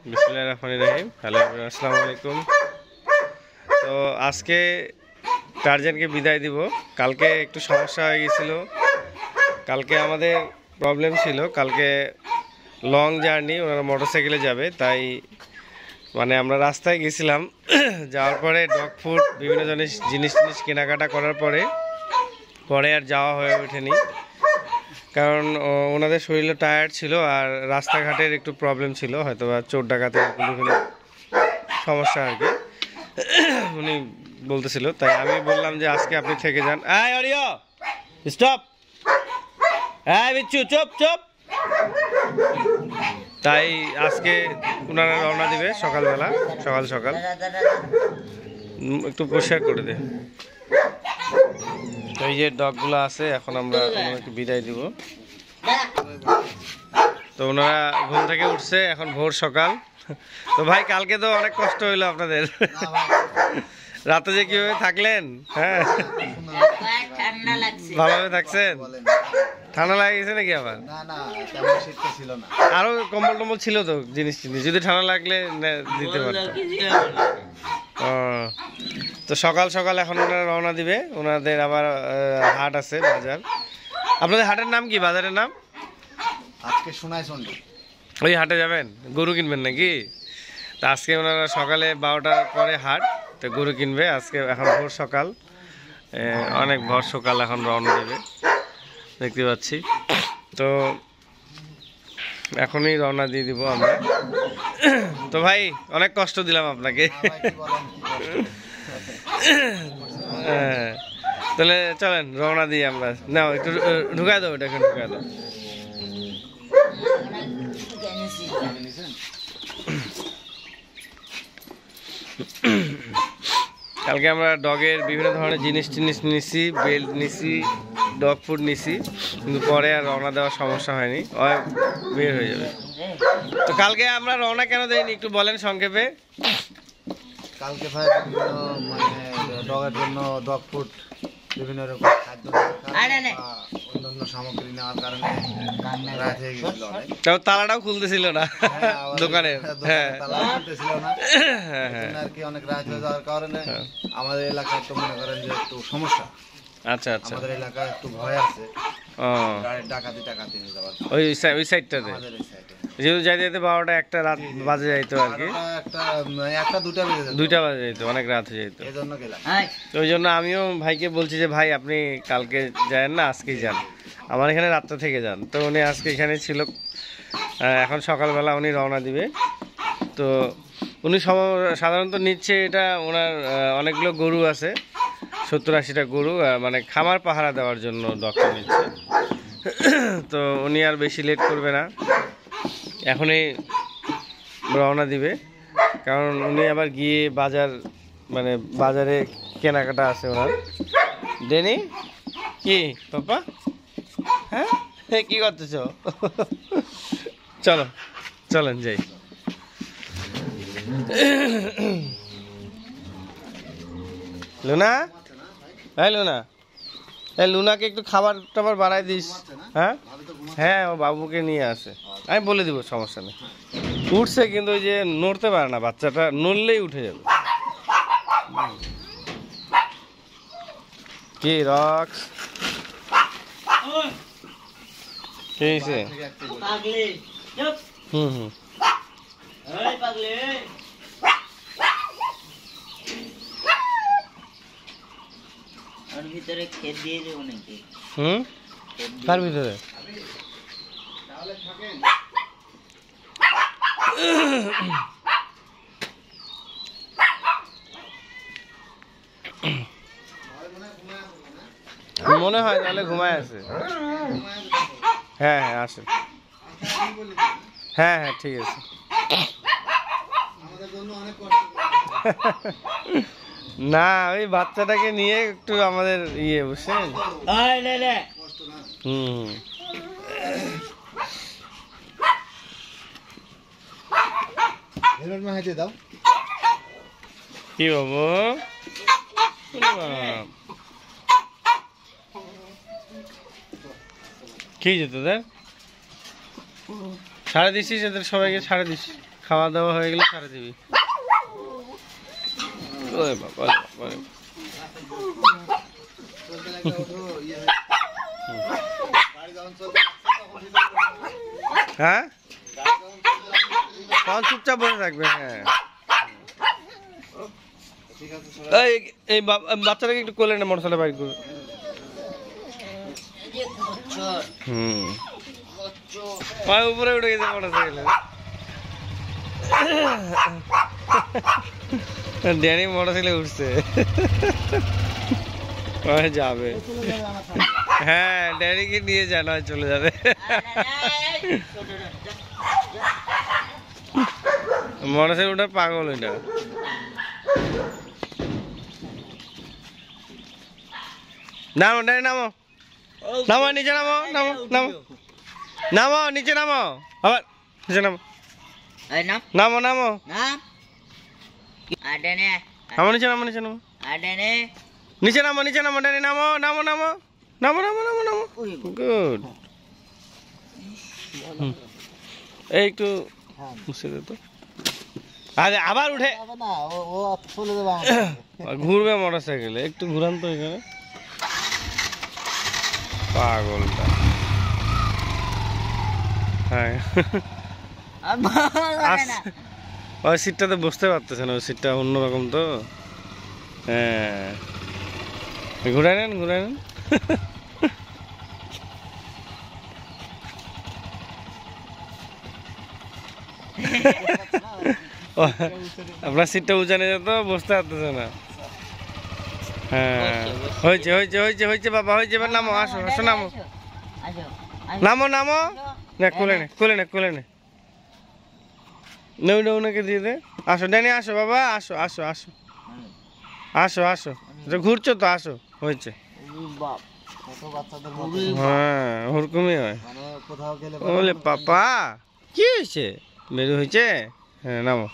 বিসমিল্লাহির রহমানির রহিম। হ্যালো, আসসালামু আলাইকুম। তো আজকে টারজানকে বিদায় দিব। কালকে একটু সমস্যা হয়ে গেছিল। কালকে আমাদের প্রবলেম ছিল, কালকে লং জার্নি, ওনারা মোটরসাইকেলে যাবে, তাই মানে আমরা রাস্তায় গেছিলাম। যাওয়ার পরে ডগ ফুড বিভিন্ন জিনিস কেনাকাটা করার পরে আর যাওয়া হয়ে ওঠেনি, কারণ ওনাদের শরীরে টায়ার্ড ছিল আর রাস্তাঘাটের একটু প্রবলেম ছিল, হয়তো বা চোর ডাকাতের বিভিন্ন সমস্যা আর কি উনি বলতেছিল। তাই আমি বললাম যে আজকে আপনি থেকে যান। এই অরিও স্টপ, এই বিচ্ছু চুপ চুপ। তাই আজকে ওনারা রওনা দিবে সকালবেলা, সকাল একটু পরিষ্কার করে দে। এই যে ডগগুলো আছে, এখন আমরা ওনাকে বিদায় দিব। তো ওনারা ঘুম থেকে উঠছে, এখন ভোর সকাল। তো ভাই কালকে তো অনেক কষ্ট হইলো আপনাদের, রাতে যে কিভাবে থাকলেন? হ্যাঁ, ভালোভাবে থাকছেন? ঠান্ডা লাগে গেছে নাকি আবার? আরো কম্বল টম্বল ছিল তো, জিনিস যদি ঠান্ডা লাগলে দিতে পারতাম। তো সকাল এখন ওনারা রওনা দিবে। ওনাদের আবার হাট আছে, বাজার। আপনাদের হাটের নাম কি, বাজারের নাম? আজকে সোনাইচন্ডী। ওই হাটে যাবেন, গরু কিনবেন নাকি? তা আজকে ওনারা সকালে 12টার পরে হাট, তো গরু কিনবে আজকে। এখন ভোর সকাল, অনেক ভোর সকাল, এখন রওনা দেবে দেখতে পাচ্ছি। তো এখনই রওনা দিয়ে দিব আমরা। তো ভাই অনেক কষ্ট দিলাম আপনাকে। তাহলে চলেন রওনা দিই আমরা। নাও একটু ঢুকায় দাও, এটা এখন ঢুকায় দাও। কালকে আমরা ডগের বিভিন্ন ধরনের জিনিস নিছি, বেল্ট নিছি, ডগ ফুড নিছি, কিন্তু পরে আর রওনা দেওয়ার সমস্যা হয়নি, বের হয়ে যাবে। তো কালকে আমরা রওনা কেন দেইনি একটু বলেন সংক্ষেপে। কালকে ভাই মানে ডগের জন্য ডগ ফুড, বিভিন্ন রকম খাদ্য, অন্যান্য সামগ্রী নেওয়ার কারণে রাত হয়ে গেছিল। তাও তালাটাও খুলতেছিল না দোকানের। হ্যাঁ, তালা খুলতেছিল না আর কি, অনেক রাত হয়ে যাওয়ার কারণে আমাদের এলাকায় তো মনে করেন যে একটু সমস্যা। আচ্ছা, আমাদের এলাকায় একটু ভয় আছে, ডাকাতি নিয়ে যাওয়ার। ওই সাইডটাতে যেহেতু যাইতে 12টা 1টা রাত বাজে যাইতো আর কি, 2টা বাজে যাইতো, অনেক রাত হয়ে যেত। ওই জন্য আমিও ভাইকে বলছি যে ভাই আপনি কালকে যান না, আজকেই যান, আমার এখানে রাতটা থেকে যান। তো উনি আজকে এখানে ছিল, এখন সকালবেলা উনি রওনা দিবে। তো উনি সাধারণত নিচ্ছে, এটা ওনার অনেকগুলো গরু আছে, 70-80টা গরু, মানে খামার পাহারা দেওয়ার জন্য ডক্টর নিচ্ছে। তো উনি আর বেশি লেট করবে না, এখনই রওনা দিবে, কারণ উনি আবার গিয়ে বাজারে কেনাকাটা আছে ওনার। ডেনি কি পাপা? হ্যাঁ, কি করতেছ? চলেন যাই। লুনা, হ্যাঁ লুনা, লুনাকে একটু খাবার টাবার বাড়াই দিস। হ্যাঁ, ও বাবুকে নিয়ে আসে, আমি বলে দিব, সমস্যা নেই। উঠছে কিন্তু ওই যে নড়তে পারে না, বাচ্চাটা নড়লেই উঠে যাবে। কি রক্স কি হয়েছে? ভিতরে খেত দিয়ে দেবো নাকি? তার ভিতরে মনে হয় তাহলে ঘুমায় আছে। হ্যাঁ আসে। হ্যাঁ ঠিক আছে। না, ওই বাচ্চাটাকে নিয়ে একটু আমাদের বুঝছেন। কি বাবু, কি যে তোদের ছাড়ে দিছিস, এদের সবাইকে ছাড়ে দিস। খাওয়া দাওয়া হয়ে গেলে ছাড়ে দিবি। ওরে বাবা, ওরে বাবা, ওরে বাবা। হ্যাঁ, তখন চুপচাপ বসে থাকবে। হ্যাঁ, এই বাচ্চাটাকে একটু কোলে না, মোটরসাইকেল বাইক করে। উপরে উঠে গেছে মোটরসাইকেলে। ড্যানি মোটরসাইকেলে উঠছে, যাবে। হ্যাঁ, ড্যানিকে নিয়ে যা, নয় চলে যাবে। মোটরসাইকেল ওটা পাগল, ওইটা। নামো ড্যানি, নামো নামো, নিচে নামো, নামো নামো নামো, নিচে নামো, আবার নিচে নামো, নামো নামো, নামো নিচে নামো, নিচে নামো, নিচে নামো, নিচে নামো, ড্যানি নামো, নামো নামো নামো নামো নামো নামো। গুড। এই একটু মুছে দে তো। আরে আবার উঠে ঘুরবে মোটরসাইকেলে, একটু ঘুরান তো এখানে। পাগলটা। হ্যাঁ, ওই সিটটাতে বসতে পারতেছে না, ওই সিটটা অন্যরকম তো। হ্যাঁ, ঘুরাই নেন, ঘুরাই নেন। আপনার সিটটা উঁচানে যেত, বসতে পারতেছে না। হ্যাঁ, হয়েছে হয়েছে হয়েছে হয়েছে বাবা, হয়েছে। এবার নামো, আসো আসো, নামো নামো নামো। না, কোলে নে, কোলে নে, কোলে নে, নেউ ওনাকে দিয়ে দে। আসো ড্যানি, আসো বাবা, আসো আসো আসো আসো আসো, ঘুরছো তো, আসো। হয়েছে। হ্যাঁ, ওরকমই হয়। ওলে পাপা, কি হয়েছে? বেরু হয়েছে। হ্যাঁ, নামো,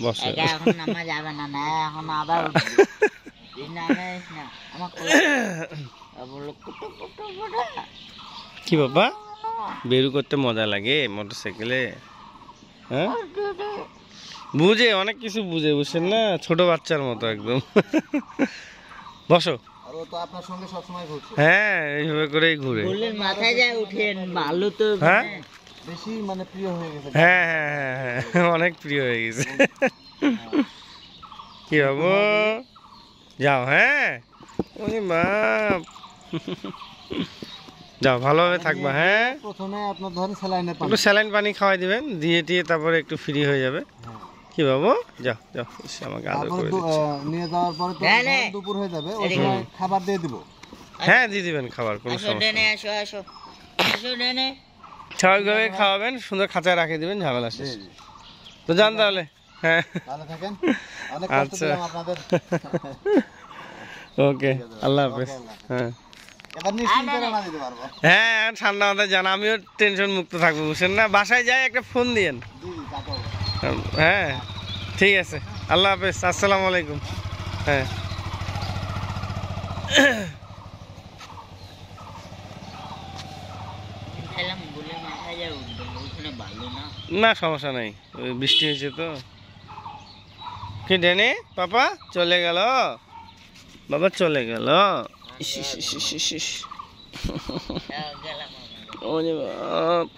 বসো। এখন নামা যাবে না, না এখন আবার কি বাবা, বেরু করতে মজা লাগে মোটরসাইকেলে? হ্যাঁ, বুঝে, অনেক কিছু বুঝে, বুঝছেন না, ছোট বাচ্চার মতো একদম। বসো। হ্যাঁ, এইভাবে করেই ঘুরে। মাথায় যায় উঠেন, ভালো তো। হ্যাঁ, বেশি মানে প্রিয় হয়ে গেছে। হ্যাঁ হ্যাঁ হ্যাঁ হ্যাঁ, অনেক প্রিয় হয়ে গেছে। কি বাবু, যাও। হ্যাঁ, ওরে বাপ, যাও, ভালোভাবে থাকবা। হ্যাঁ, প্রথমে আপনার ধরেন স্যালাইনের পানি, একটু স্যালাইন পানি খাওয়াই দিবেন, দিয়ে টিয়ে তারপরে একটু ফ্রি হয়ে যাবে। কি বাবু, যাও যাও, আমাকে আদর করে দিচ্ছে। নিয়ে যাওয়ার পরে তো ধরেন দুপুর হয়ে যাবে, ওই সময় খাবার দিয়ে দিব। হ্যাঁ, দিয়ে দিবেন খাবার, কোনো সমস্যা নেই। আসো আসো আসো ডেনে, স্বাভাবিকভাবে খাওয়াবেন, সুন্দর খাঁচায় রাখে দিবেন, ঝামেলা শেষ। তো যান তাহলে। হ্যাঁ, ভালো থাকেন, অনেক কষ্ট আচ্ছা, দিলাম আপনাদের। ওকে, আল্লাহ হাফেজ। হ্যাঁ এবার নিশ্চিন্তে রওনা দিতে পারবো। হ্যাঁ, এখন ঠান্ডা মাথায় যান, আমিও টেনশন মুক্ত থাকবো, বুঝছেন না। বাসায় যাই একটা ফোন দিয়েন। হ্যাঁ, ঠিক আছে, আল্লাহ হাফেজ, আসসালামু আলাইকুম। হ্যাঁ, মাথায় যায় উঠবে, ওখানে ভালো না। না সমস্যা নাই, ওই বৃষ্টি হয়েছে তো। কি ডেনি, পাপা চলে গেল, বাবা চলে গেল। ইস, ইস, ইস, ইস, ইস, ইস। গেলাম ওরে বাপ,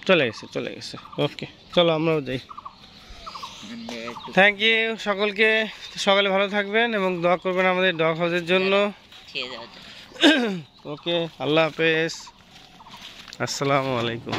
চলে গেছে, চলে গেছে। ওকে, চলো আমরাও যাই। থ্যাংক ইউ সকলকে। সকালে ভালো থাকবেন এবং দোয়া করবেন আমাদের ডগ হাউসের জন্য। ওকে, আল্লাহ হাফেজ, আসসালামু আলাইকুম।